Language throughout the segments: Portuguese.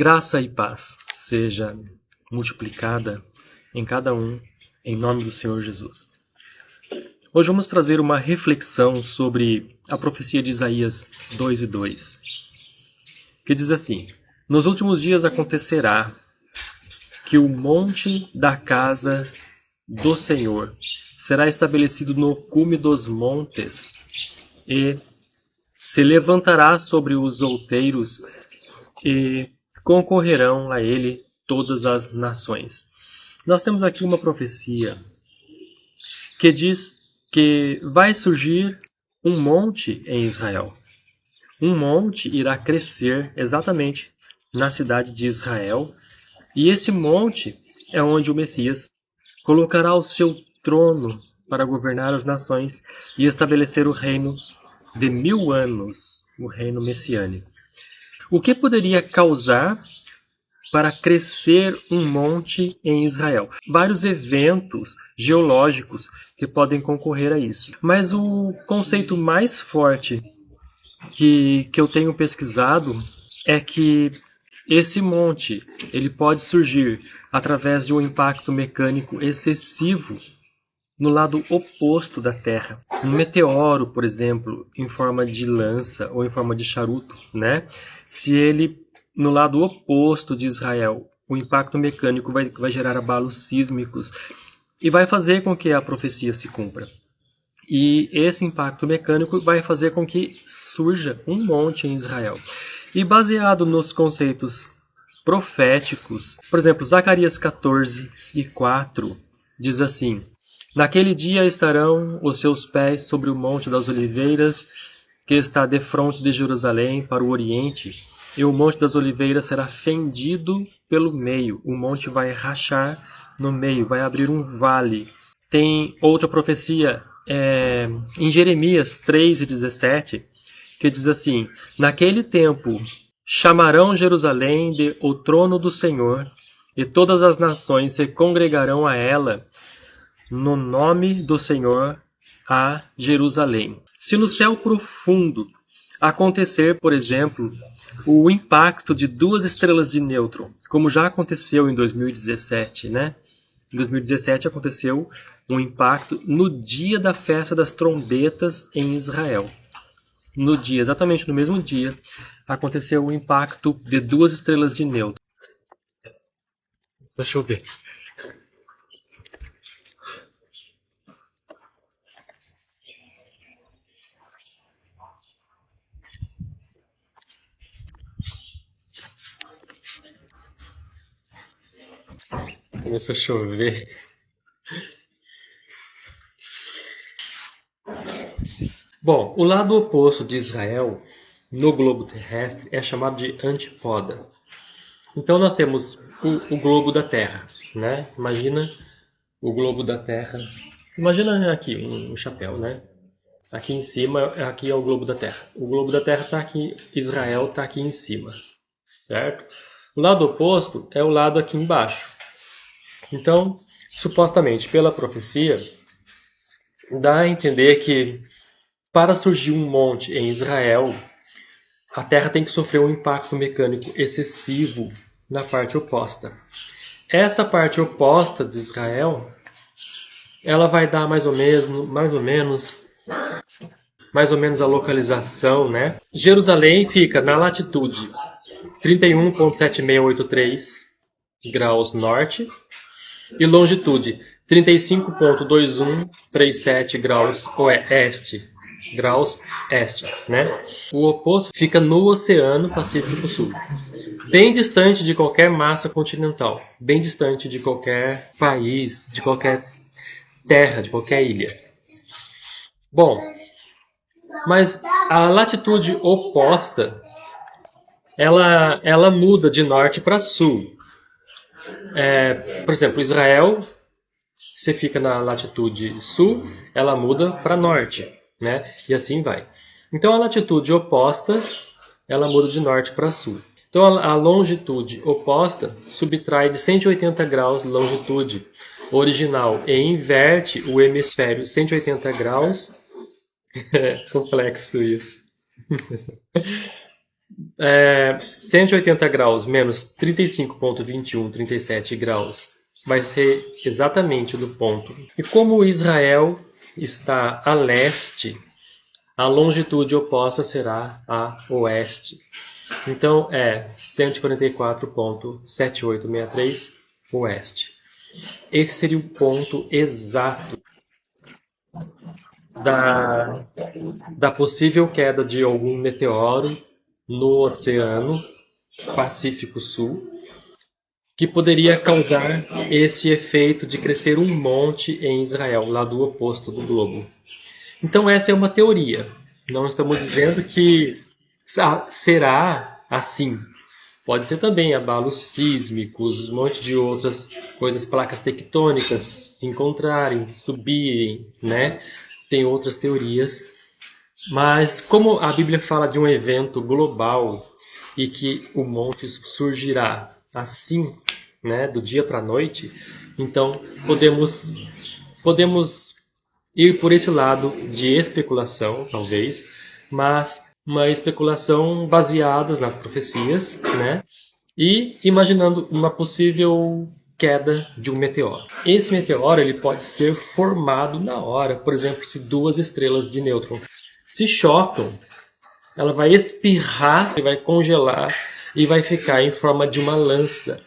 Graça e paz seja multiplicada em cada um, em nome do Senhor Jesus. Hoje vamos trazer uma reflexão sobre a profecia de Isaías 2:2, que diz assim: Nos últimos dias acontecerá que o monte da casa do Senhor será estabelecido no cume dos montes e se levantará sobre os outeiros e concorrerão a ele todas as nações. Nós temos aqui uma profecia que diz que vai surgir um monte em Israel. Um monte irá crescer exatamente na cidade de Israel, e esse monte é onde o Messias colocará o seu trono para governar as nações e estabelecer o reino de 1000 anos, o reino messiânico. O que poderia causar para crescer um monte em Israel? Vários eventos geológicos que podem concorrer a isso. Mas o conceito mais forte que eu tenho pesquisado é que esse monte ele pode surgir através de um impacto mecânico excessivo no lado oposto da Terra. Um meteoro, por exemplo, em forma de lança ou em forma de charuto, né? Se ele, no lado oposto de Israel, o impacto mecânico vai gerar abalos sísmicos e vai fazer com que a profecia se cumpra. E esse impacto mecânico vai fazer com que surja um monte em Israel. E baseado nos conceitos proféticos, por exemplo, Zacarias 14:4 diz assim: Naquele dia estarão os seus pés sobre o Monte das Oliveiras, que está defronte de Jerusalém para o oriente, e o Monte das Oliveiras será fendido pelo meio. O monte vai rachar no meio, vai abrir um vale. Tem outra profecia em Jeremias 3:17, que diz assim: Naquele tempo chamarão Jerusalém de o trono do Senhor, e todas as nações se congregarão a ela, no nome do Senhor, a Jerusalém. Se no céu profundo acontecer, por exemplo, o impacto de 2 estrelas de nêutron, como já aconteceu em 2017, né? Em 2017 aconteceu um impacto no dia da festa das trombetas em Israel. No dia, exatamente no mesmo dia, aconteceu o impacto de 2 estrelas de nêutron. Deixa eu ver. Começou a chover. Bom, o lado oposto de Israel no globo terrestre é chamado de antípoda. Então nós temos o globo da Terra, né? Imagina o globo da Terra. Imagina aqui um chapéu, né? Aqui em cima, aqui é o globo da Terra. O globo da Terra está aqui, Israel está aqui em cima, certo? O lado oposto é o lado aqui embaixo. Então, supostamente, pela profecia, dá a entender que para surgir um monte em Israel, a Terra tem que sofrer um impacto mecânico excessivo na parte oposta. Essa parte oposta de Israel, ela vai dar mais ou menos a localização, né? Jerusalém fica na latitude 31,7683 graus norte e longitude 35,2137 graus este, né? O oposto fica no Oceano Pacífico Sul, bem distante de qualquer massa continental, bem distante de qualquer país, de qualquer terra, de qualquer ilha. Bom, mas a latitude oposta, ela muda de norte para sul. Por exemplo, Israel, você fica na latitude sul, ela muda para norte, né? E assim vai. Então a latitude oposta, ela muda de norte para sul. Então a longitude oposta subtrai de 180 graus longitude original e inverte o hemisfério 180 graus. Complexo isso. 180 graus menos 35,21, 37 graus vai ser exatamente do ponto. E como Israel está a leste, a longitude oposta será a oeste. Então é 144,7863 oeste. Esse seria o ponto exato da possível queda de algum meteoro no Oceano Pacífico Sul, que poderia causar esse efeito de crescer um monte em Israel, lá do oposto do globo. Então essa é uma teoria. Não estamos dizendo que será assim. Pode ser também abalos sísmicos, um monte de outras coisas, placas tectônicas se encontrarem, subirem, né? Tem outras teorias. Mas como a Bíblia fala de um evento global e que o monte surgirá assim, né, do dia para a noite, então podemos ir por esse lado de especulação, talvez, mas uma especulação baseada nas profecias, né? E imaginando uma possível queda de um meteoro. Esse meteoro ele pode ser formado na hora, por exemplo, se duas estrelas de nêutron se chocam, ela vai espirrar, vai congelar e vai ficar em forma de uma lança.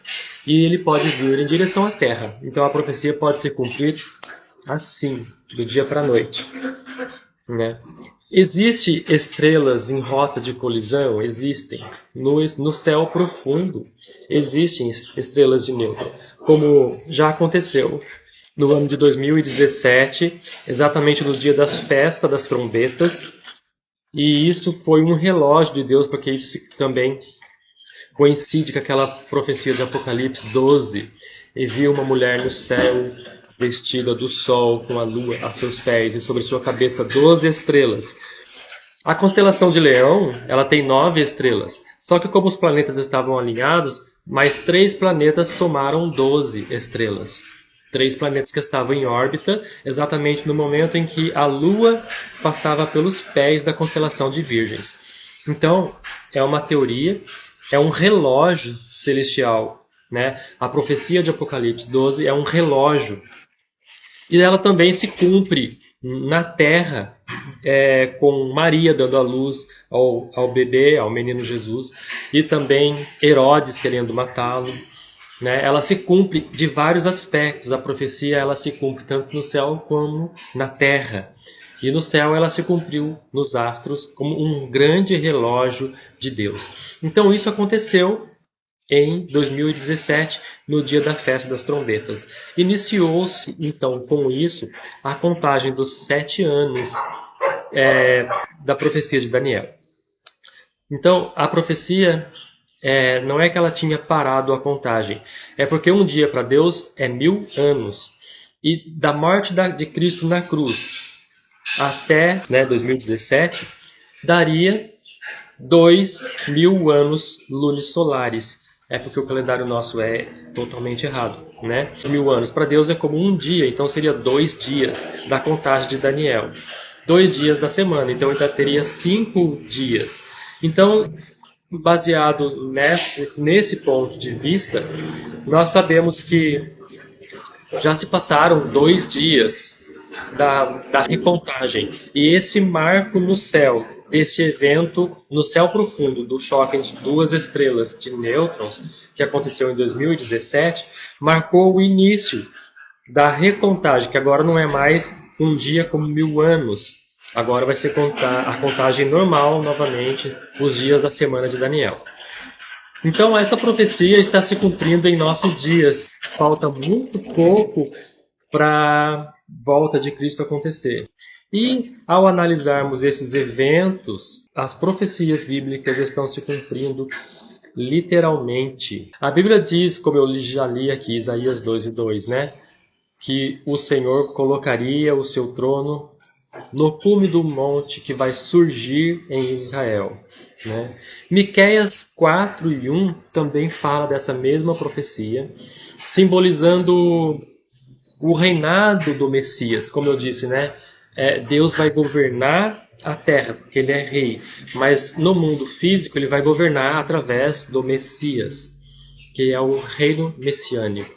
E ele pode vir em direção à Terra. Então a profecia pode se cumprir assim, do dia para a noite. Né? Existem estrelas em rota de colisão? Existem. No céu profundo existem estrelas de nêutron, como já aconteceu no ano de 2017, exatamente no dia da festa das trombetas. E isso foi um relógio de Deus, porque isso também coincide com aquela profecia de Apocalipse 12. E viu uma mulher no céu, vestida do sol, com a lua a seus pés, e sobre sua cabeça 12 estrelas. A constelação de Leão, ela tem 9 estrelas. Só que como os planetas estavam alinhados, mais 3 planetas somaram 12 estrelas. 3 planetas que estavam em órbita, exatamente no momento em que a Lua passava pelos pés da constelação de Virgens. Então, é uma teoria, é um relógio celestial. Né? A profecia de Apocalipse 12 é um relógio. E ela também se cumpre na Terra, com Maria dando a luz ao bebê, ao menino Jesus, e também Herodes querendo matá-lo. Né? Ela se cumpre de vários aspectos. A profecia ela se cumpre tanto no céu como na terra. E no céu ela se cumpriu nos astros como um grande relógio de Deus. Então isso aconteceu em 2017, no dia da festa das trombetas. Iniciou-se então com isso a contagem dos 7 anos da profecia de Daniel. Então a profecia não é que ela tinha parado a contagem. É porque um dia para Deus é 1000 anos. E da morte de Cristo na cruz até 2017, daria 2000 anos lunisolares. É porque o calendário nosso é totalmente errado. Né? 1000 anos para Deus é como um dia, então seria 2 dias da contagem de Daniel. 2 dias da semana, então ainda teria 5 dias. Então, baseado nesse ponto de vista, nós sabemos que já se passaram 2 dias da recontagem. E esse marco no céu, desse evento no céu profundo, do choque de 2 estrelas de nêutrons, que aconteceu em 2017, marcou o início da recontagem, que agora não é mais um dia como 1000 anos. Agora vai ser a contagem normal, novamente, os dias da semana de Daniel. Então, essa profecia está se cumprindo em nossos dias. Falta muito pouco para a volta de Cristo acontecer. E, ao analisarmos esses eventos, as profecias bíblicas estão se cumprindo literalmente. A Bíblia diz, como eu já li aqui, Isaías 2:2, né? Que o Senhor colocaria o seu trono no cume do monte que vai surgir em Israel. Né? Miqueias 4:1 também fala dessa mesma profecia, simbolizando o reinado do Messias. Como eu disse, né? Deus vai governar a terra, porque ele é rei. Mas no mundo físico ele vai governar através do Messias, que é o reino messiânico.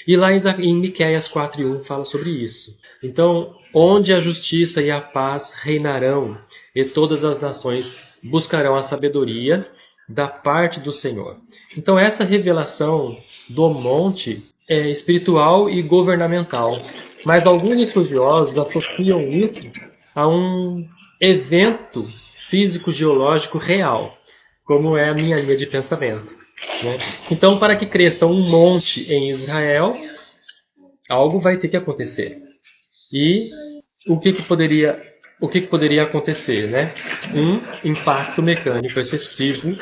E lá em Miqueias 4:1 fala sobre isso. Então, onde a justiça e a paz reinarão, e todas as nações buscarão a sabedoria da parte do Senhor. Então, essa revelação do monte é espiritual e governamental. Mas alguns estudiosos associam isso a um evento físico-geológico real, como é a minha linha de pensamento, né? Então, para que cresça um monte em Israel, algo vai ter que acontecer. E o que poderia acontecer, né? Um impacto mecânico excessivo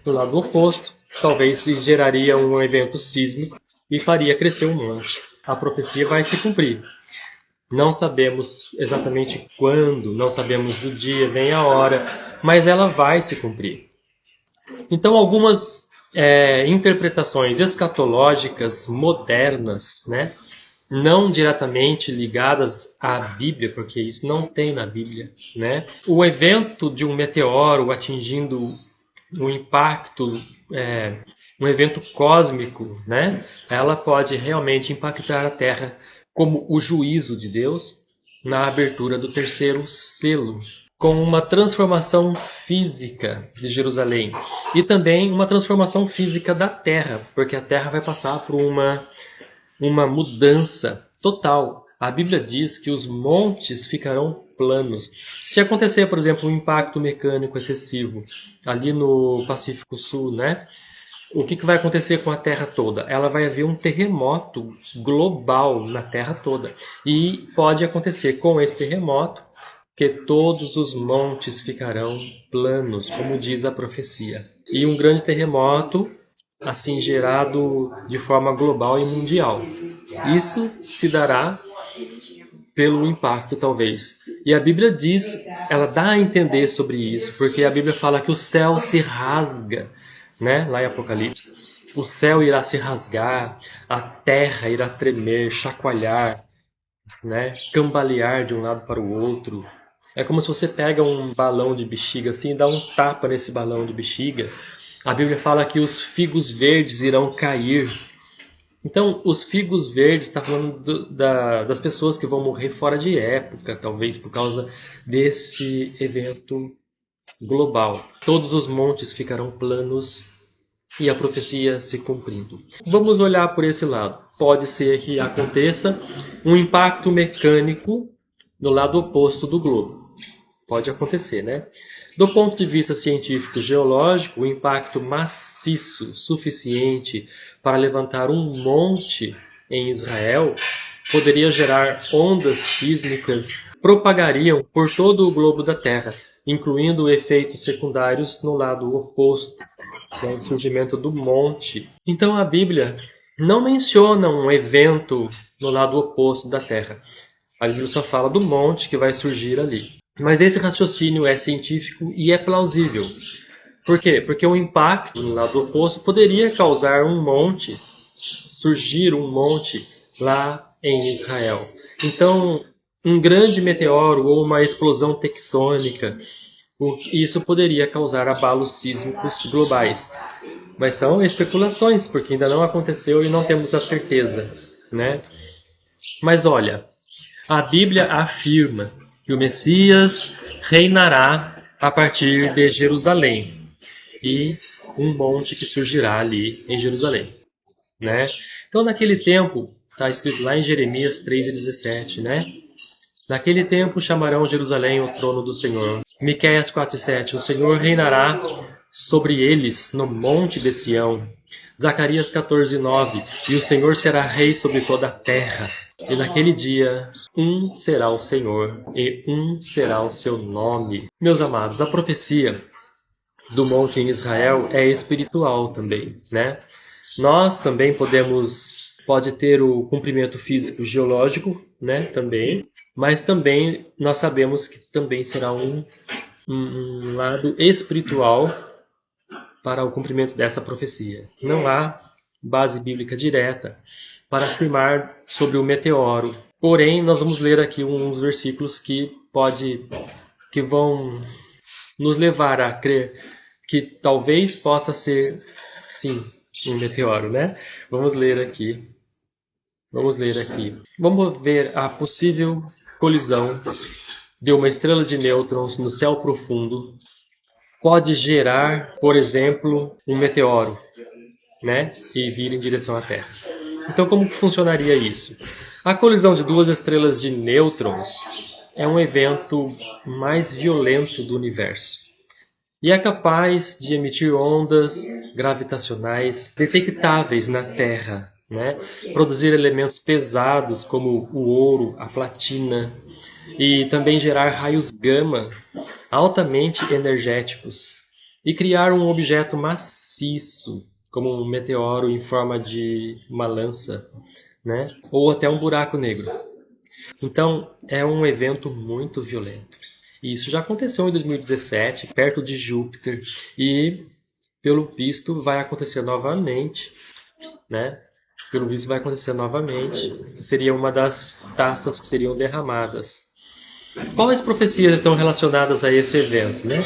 do lado oposto, talvez geraria um evento sísmico e faria crescer um monte. A profecia vai se cumprir. Não sabemos exatamente quando, não sabemos o dia nem a hora, mas ela vai se cumprir. Então, algumas interpretações escatológicas modernas, né, não diretamente ligadas à Bíblia, porque isso não tem na Bíblia, né? O evento de um meteoro atingindo um impacto, um evento cósmico, né? Ela pode realmente impactar a Terra como o juízo de Deus na abertura do terceiro selo, com uma transformação física de Jerusalém e também uma transformação física da Terra, porque a Terra vai passar por uma mudança total. A Bíblia diz que os montes ficarão planos. Se acontecer, por exemplo, um impacto mecânico excessivo ali no Pacífico Sul, né? O que vai acontecer com a Terra toda? Ela vai haver um terremoto global na Terra toda. E pode acontecer com esse terremoto que todos os montes ficarão planos, como diz a profecia. E um grande terremoto assim gerado de forma global e mundial. Isso se dará pelo impacto, talvez. E a Bíblia diz, ela dá a entender sobre isso, porque a Bíblia fala que o céu se rasga, né? Lá em Apocalipse. O céu irá se rasgar, a terra irá tremer, chacoalhar, né? Cambalear de um lado para o outro. É como se você pega um balão de bexiga assim e dá um tapa nesse balão de bexiga. A Bíblia fala que os figos verdes irão cair. Então, os figos verdes está falando das pessoas que vão morrer fora de época, talvez por causa desse evento global. Todos os montes ficarão planos e a profecia se cumprindo. Vamos olhar por esse lado. Pode ser que aconteça um impacto mecânico no lado oposto do globo. Pode acontecer, né? Do ponto de vista científico geológico, o impacto maciço suficiente para levantar um monte em Israel poderia gerar ondas sísmicas, propagariam por todo o globo da Terra, incluindo efeitos secundários no lado oposto, que é o surgimento do monte. Então a Bíblia não menciona um evento no lado oposto da Terra. A Bíblia só fala do monte que vai surgir ali. Mas esse raciocínio é científico e é plausível. Por quê? Porque o impacto no lado oposto poderia causar um monte, surgir um monte lá em Israel. Então, um grande meteoro ou uma explosão tectônica, isso poderia causar abalos sísmicos globais. Mas são especulações, porque ainda não aconteceu e não temos a certeza, né? Mas olha, a Bíblia afirma que o Messias reinará a partir de Jerusalém e um monte que surgirá ali em Jerusalém, né? Então, naquele tempo, está escrito lá em Jeremias 3:17, né? Naquele tempo chamarão Jerusalém o trono do Senhor. Miqueias 4:7, o Senhor reinará sobre eles no monte de Sião. Zacarias 14:9, e o Senhor será rei sobre toda a terra. E naquele dia, um será o Senhor, e um será o seu nome. Meus amados, a profecia do monte em Israel é espiritual também, né? Nós também pode ter o cumprimento físico geológico, né? Também, mas também nós sabemos que também será um lado espiritual para o cumprimento dessa profecia. Não há base bíblica direta para afirmar sobre o meteoro Porém, nós vamos ler aqui uns versículos que vão nos levar a crer que talvez possa ser, sim, um meteoro, né? Vamos ler aqui. Vamos ler aqui. Vamos ver a possível colisão de uma estrela de nêutrons no céu profundo. Pode gerar, por exemplo, um meteoro, né? E vir em direção à Terra. Então, como que funcionaria isso? A colisão de duas estrelas de nêutrons é um evento mais violento do universo e é capaz de emitir ondas gravitacionais detectáveis na Terra, né? Produzir elementos pesados como o ouro, a platina e também gerar raios gama altamente energéticos e criar um objeto maciço como um meteoro em forma de uma lança, né? Ou até um buraco negro. Então, é um evento muito violento. E isso já aconteceu em 2017, perto de Júpiter, e pelo visto vai acontecer novamente, né? Pelo visto vai acontecer novamente. Seria uma das taças que seriam derramadas. Quais profecias estão relacionadas a esse evento, né?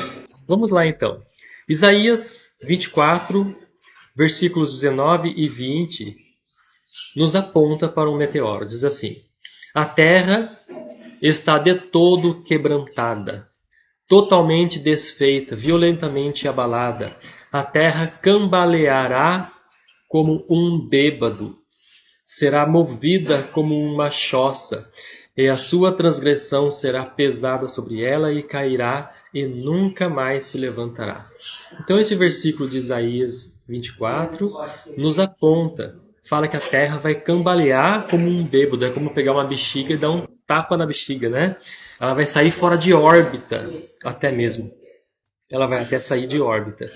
Vamos lá então. Isaías 24, versículos 19 e 20 nos aponta para um meteoro. Diz assim: a terra está de todo quebrantada, totalmente desfeita, violentamente abalada. A terra cambaleará como um bêbado, será movida como uma choça, e a sua transgressão será pesada sobre ela e cairá e nunca mais se levantará. Então esse versículo de Isaías 24 nos aponta, fala que a terra vai cambalear como um bêbado, é como pegar uma bexiga e dar um tapa na bexiga, né? Ela vai sair fora de órbita, até mesmo. Ela vai até sair de órbita,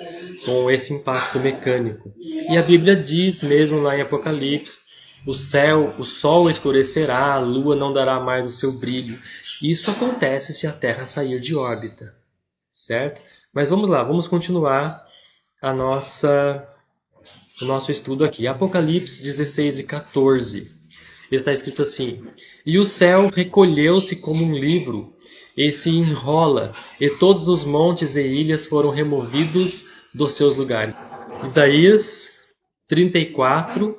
com esse impacto mecânico. E a Bíblia diz mesmo lá em Apocalipse, o sol escurecerá, a lua não dará mais o seu brilho. Isso acontece se a Terra sair de órbita, certo? Mas vamos lá, vamos continuar o nosso estudo aqui. Apocalipse 16 e 14. Está escrito assim: e o céu recolheu-se como um livro, e se enrola, e todos os montes e ilhas foram removidos dos seus lugares. Isaías 34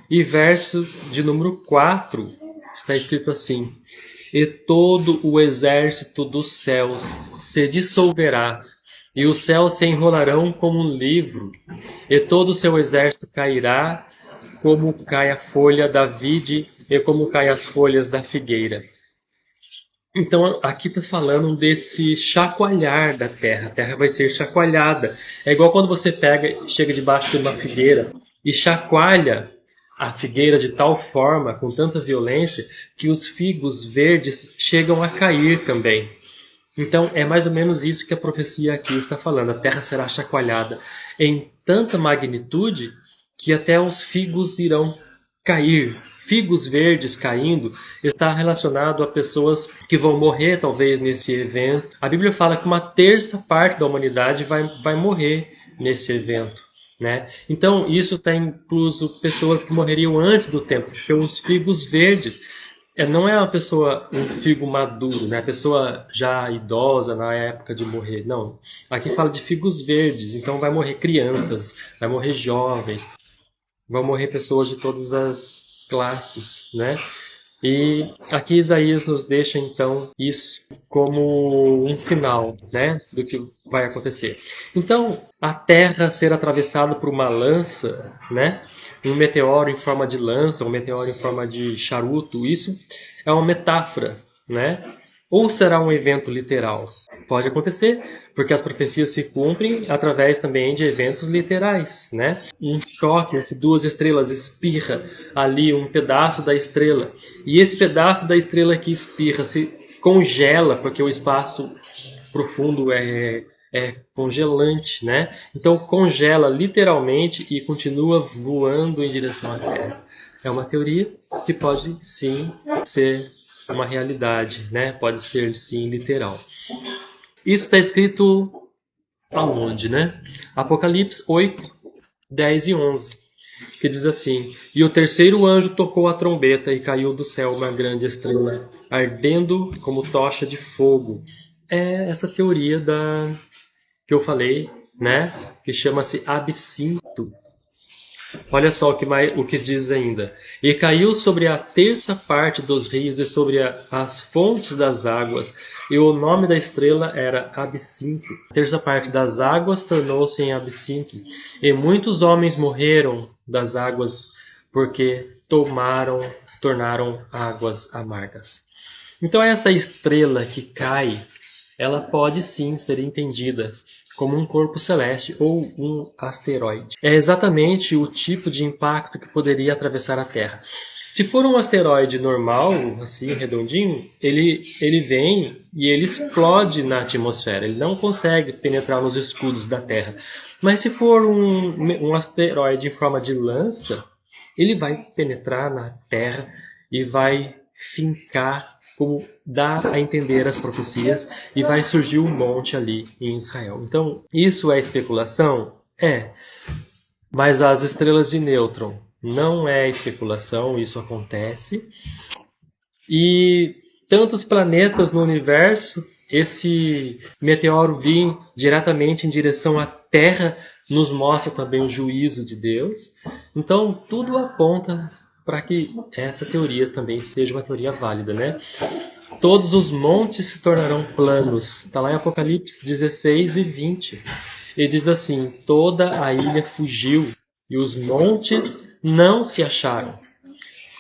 e verso de número 4 está escrito assim: e todo o exército dos céus se dissolverá, e os céus se enrolarão como um livro, e todo o seu exército cairá, como cai a folha da vide e como cai as folhas da figueira. Então aqui está falando desse chacoalhar da terra. A terra vai ser chacoalhada. É igual quando você chega debaixo de uma figueira e chacoalha a figueira de tal forma, com tanta violência, que os figos verdes chegam a cair também. Então é mais ou menos isso que a profecia aqui está falando. A terra será chacoalhada em tanta magnitude que até os figos irão cair. Figos verdes caindo está relacionado a pessoas que vão morrer talvez nesse evento. A Bíblia fala que uma terça parte da humanidade vai morrer nesse evento, né? Então isso está incluso pessoas que morreriam antes do tempo, os figos verdes. Não é um figo maduro, né? A pessoa já idosa na época de morrer. Não. Aqui fala de figos verdes, então vai morrer crianças, vai morrer jovens, vão morrer pessoas de todas as classes, né? E aqui Isaías nos deixa então isso como um sinal, né, do que vai acontecer. Então, a terra ser atravessada por uma lança, né, um meteoro em forma de lança, um meteoro em forma de charuto, isso é uma metáfora, né? Ou será um evento literal? Pode acontecer, porque as profecias se cumprem através também de eventos literais, né? Um choque entre duas estrelas espirra ali um pedaço da estrela, e esse pedaço da estrela que espirra se congela, porque o espaço profundo é congelante, né? Então congela literalmente e continua voando em direção à Terra. É uma teoria que pode sim ser uma realidade, né? Pode ser sim literal. Isso está escrito aonde, né? Apocalipse 8, 10 e 11. que diz assim: E o terceiro anjo tocou a trombeta e caiu do céu uma grande estrela, ardendo como tocha de fogo. É essa teoria que eu falei, né? Que chama-se absinto. Olha só o que diz ainda. E caiu sobre a terça parte dos rios e sobre as fontes das águas, e o nome da estrela era Absinto. A terça parte das águas tornou-se em absinto, e muitos homens morreram das águas, porque tornaram águas amargas. Então essa estrela que cai, ela pode sim ser entendida como um corpo celeste ou um asteroide. É exatamente o tipo de impacto que poderia atravessar a Terra. Se for um asteroide normal, assim, redondinho, ele vem e ele explode na atmosfera. Ele não consegue penetrar nos escudos da Terra. Mas se for um asteroide em forma de lança, ele vai penetrar na Terra e vai fincar, como dá a entender as profecias, e vai surgir um monte ali em Israel. Então, isso é especulação? É. Mas as estrelas de nêutron não é especulação, isso acontece. E tantos planetas no universo, esse meteoro vir diretamente em direção à Terra nos mostra também o juízo de Deus. Então, tudo aponta para que essa teoria também seja uma teoria válida, né? Todos os montes se tornarão planos. Está lá em Apocalipse 16 e 20. E diz assim: toda a ilha fugiu e os montes não se acharam.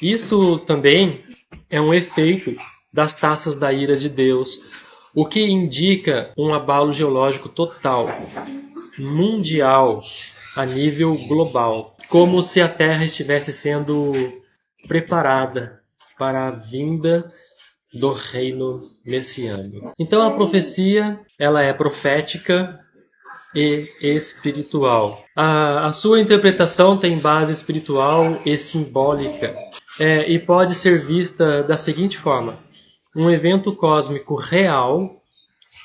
Isso também é um efeito das taças da ira de Deus, o que indica um abalo geológico total, mundial, a nível global, como se a Terra estivesse sendo preparada para a vinda do reino messiânico. Então a profecia, ela é profética e espiritual. A sua interpretação tem base espiritual e simbólica, e pode ser vista da seguinte forma: um evento cósmico real,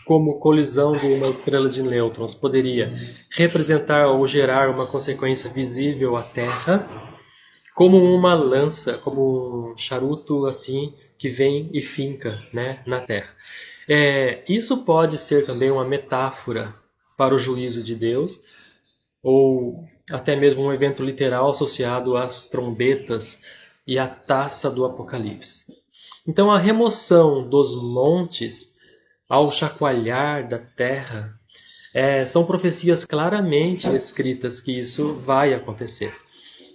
como colisão de uma estrela de nêutrons, poderia representar ou gerar uma consequência visível à Terra, como uma lança, como um charuto assim, que vem e finca, né, na Terra. Isso pode ser também uma metáfora para o juízo de Deus, ou até mesmo um evento literal associado às trombetas e à taça do Apocalipse. Então a remoção dos montes ao chacoalhar da terra são profecias claramente escritas que isso vai acontecer.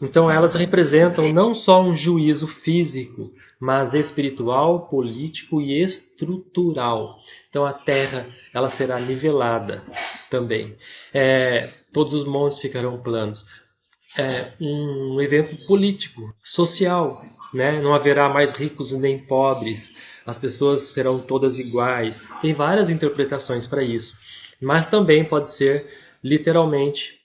Então elas representam não só um juízo físico, mas espiritual, político e estrutural. Então a terra, ela será nivelada também. Todos os montes ficarão planos. Um evento político, social, né? Não haverá mais ricos nem pobres. As pessoas serão todas iguais. Tem várias interpretações para isso. Mas também pode ser literalmente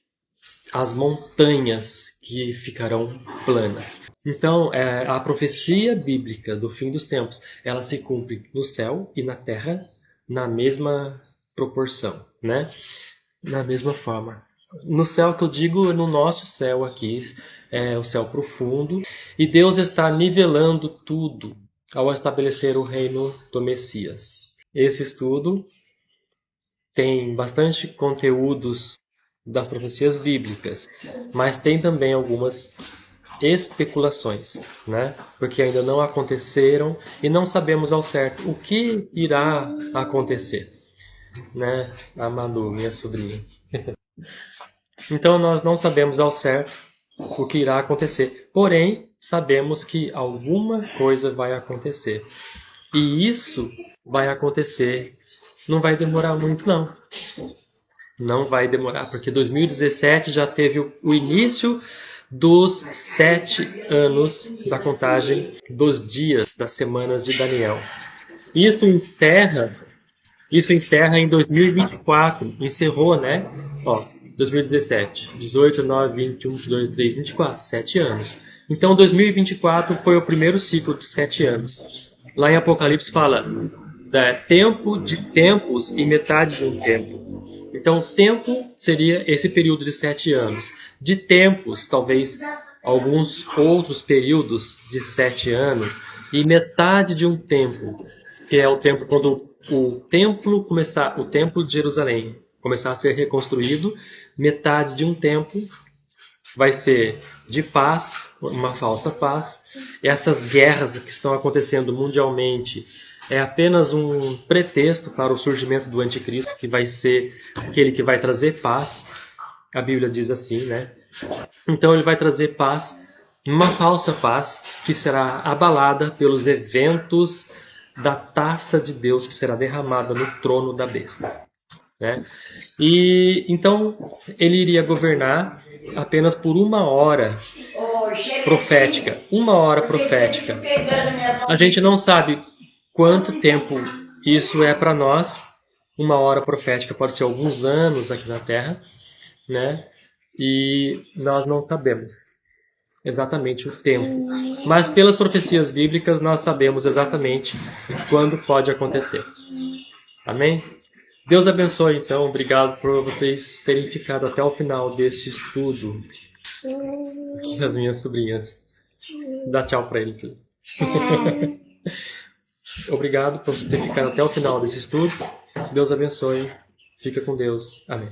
as montanhas que ficarão planas. Então, a profecia bíblica do fim dos tempos, ela se cumpre no céu e na terra na mesma proporção, né? Na mesma forma. No céu que eu digo, no nosso céu aqui, o céu profundo, e Deus está nivelando tudo ao estabelecer o reino do Messias. Esse estudo tem bastante conteúdos das profecias bíblicas, mas tem também algumas especulações, né? Porque ainda não aconteceram e não sabemos ao certo o que irá acontecer, né? A Manu, minha sobrinha. Então nós não sabemos ao certo o que irá acontecer, porém sabemos que alguma coisa vai acontecer. E isso vai acontecer, não vai demorar muito não. Não vai demorar, porque 2017 já teve o início dos 7 anos da contagem dos dias, das semanas de Daniel. Isso encerra em 2024. Encerrou, né? 2017, 18, 19, 21, 22, 23, 24, 7 anos. Então 2024 foi o primeiro ciclo de 7 anos. Lá em Apocalipse fala tempo de tempos e metade de um tempo. Então, o tempo seria esse período de 7 anos. De tempos, talvez alguns outros períodos de 7 anos, e metade de um tempo, que é o tempo quando o templo de Jerusalém começar a ser reconstruído, metade de um tempo vai ser de paz, uma falsa paz. Essas guerras que estão acontecendo mundialmente é apenas um pretexto para o surgimento do anticristo, que vai ser aquele que vai trazer paz. A Bíblia diz assim, né? Então ele vai trazer paz, uma falsa paz, que será abalada pelos eventos da taça de Deus que será derramada no trono da besta, né? E então ele iria governar apenas por 1 hora profética. 1 hora profética. A gente não sabe quanto tempo isso é para nós. 1 hora profética pode ser alguns anos aqui na Terra, né? E nós não sabemos exatamente o tempo. Mas pelas profecias bíblicas nós sabemos exatamente quando pode acontecer. Amém? Deus abençoe, então. Obrigado por vocês terem ficado até o final deste estudo. As minhas sobrinhas. Dá tchau para eles. Obrigado por ter ficado até o final desse estudo. Deus abençoe. Fica com Deus. Amém.